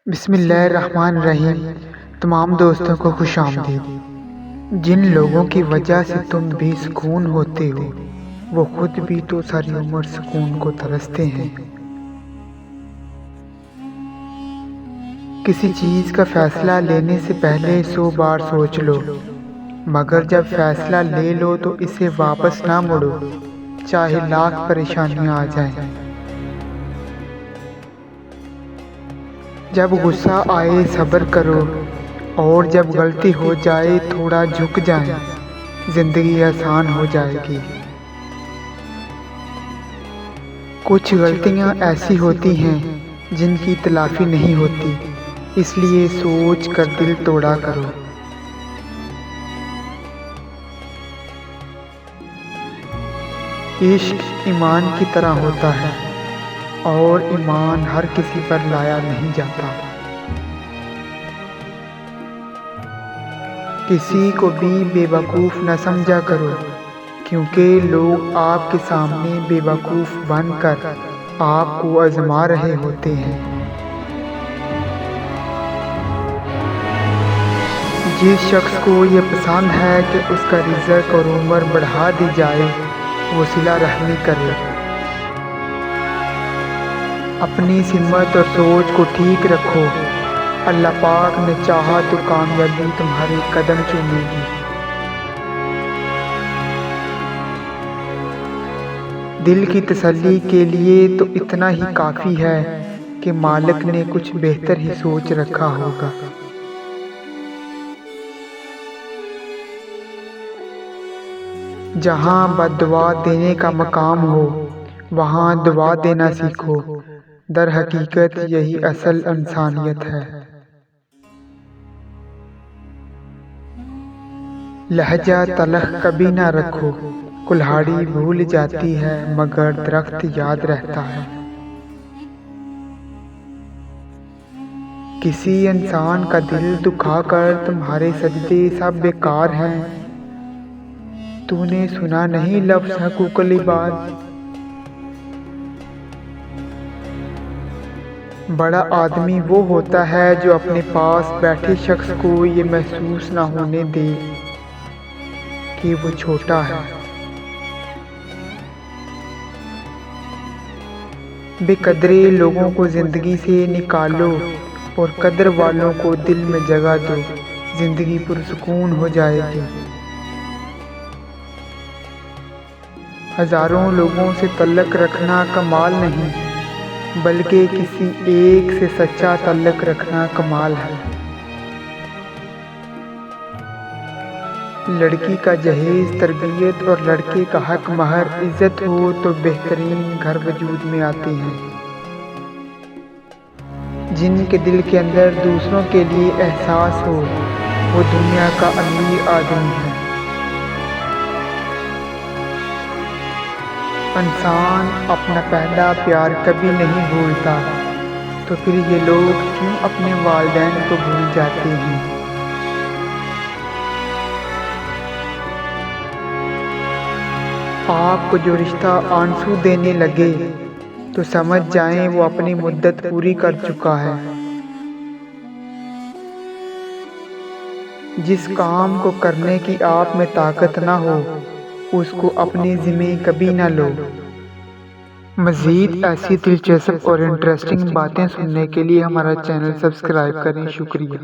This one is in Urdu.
بسم اللہ الرحمن الرحیم۔ تمام دوستوں کو خوش آمدید۔ جن لوگوں کی وجہ سے تم بے سکون ہوتے ہو وہ خود بھی تو ساری عمر سکون کو ترستے ہیں۔ کسی چیز کا فیصلہ لینے سے پہلے 100 بار سوچ لو، مگر جب فیصلہ لے لو تو اسے واپس نہ موڑو، چاہے لاکھ پریشانیاں آ جائیں۔ جب غصہ آئے صبر کرو، اور جب غلطی ہو جائے تھوڑا جھک جائیں، زندگی آسان ہو جائے گی۔ کچھ غلطیاں ایسی ہوتی ہیں جن کی تلافی نہیں ہوتی، اس لیے سوچ کر دل توڑا کرو۔ عشق ایمان کی طرح ہوتا ہے، اور ایمان ہر کسی پر لایا نہیں جاتا۔ کسی کو بھی بے وقوف نہ سمجھا کرو، کیونکہ لوگ آپ کے سامنے بے وقوف بن کر آپ کو آزما رہے ہوتے ہیں۔ جس شخص کو یہ پسند ہے کہ اس کا رزق اور عمر بڑھا دی جائے، وہ صلہ رحمی کرے۔ اپنی سمت اور سوچ کو ٹھیک رکھو، اللہ پاک نے چاہا تو کامیابی تمہارے قدم چومے گی۔ دل کی تسلی کے لیے تو اتنا ہی کافی ہے کہ مالک نے کچھ بہتر ہی سوچ رکھا ہوگا۔ جہاں بد دعا دینے کا مقام ہو، وہاں دعا دینا سیکھو، در حقیقت یہی اصل انسانیت ہے۔ لہجہ تلخ کبھی نہ رکھو، کلہاڑی بھول جاتی ہے مگر درخت یاد رہتا ہے۔ کسی انسان کا دل دکھا کر تمہارے سجدے سب بیکار ہیں۔ تو نے سنا نہیں لفظ حقوق العباد؟ بڑا آدمی وہ ہوتا ہے جو اپنے پاس بیٹھے شخص کو یہ محسوس نہ ہونے دے کہ وہ چھوٹا ہے۔ بے قدرے لوگوں کو زندگی سے نکالو اور قدر والوں کو دل میں جگہ دو، زندگی پرسکون ہو جائے گی۔ ہزاروں لوگوں سے تعلق رکھنا کمال نہیں، بلکہ کسی ایک سے سچا تعلق رکھنا کمال ہے۔ لڑکی کا جہیز تربیت اور لڑکے کا حق مہر عزت ہو تو بہترین گھر وجود میں آتے ہیں۔ جن کے دل کے اندر دوسروں کے لیے احساس ہو وہ دنیا کا امیر آدمی ہے۔ انسان اپنا پہلا پیار کبھی نہیں بھولتا، تو پھر یہ لوگ کیوں اپنے والدین کو بھول جاتے ہیں؟ آپ کو جو رشتہ آنسو دینے لگے تو سمجھ جائیں وہ اپنی مدت پوری کر چکا ہے۔ جس کام کو کرنے کی آپ میں طاقت نہ ہو اس کو اپنے ذمہ کبھی نہ لو۔ مزید ایسی دلچسپ اور انٹرسٹنگ باتیں سننے کے لیے ہمارا چینل سبسکرائب کریں۔ شکریہ۔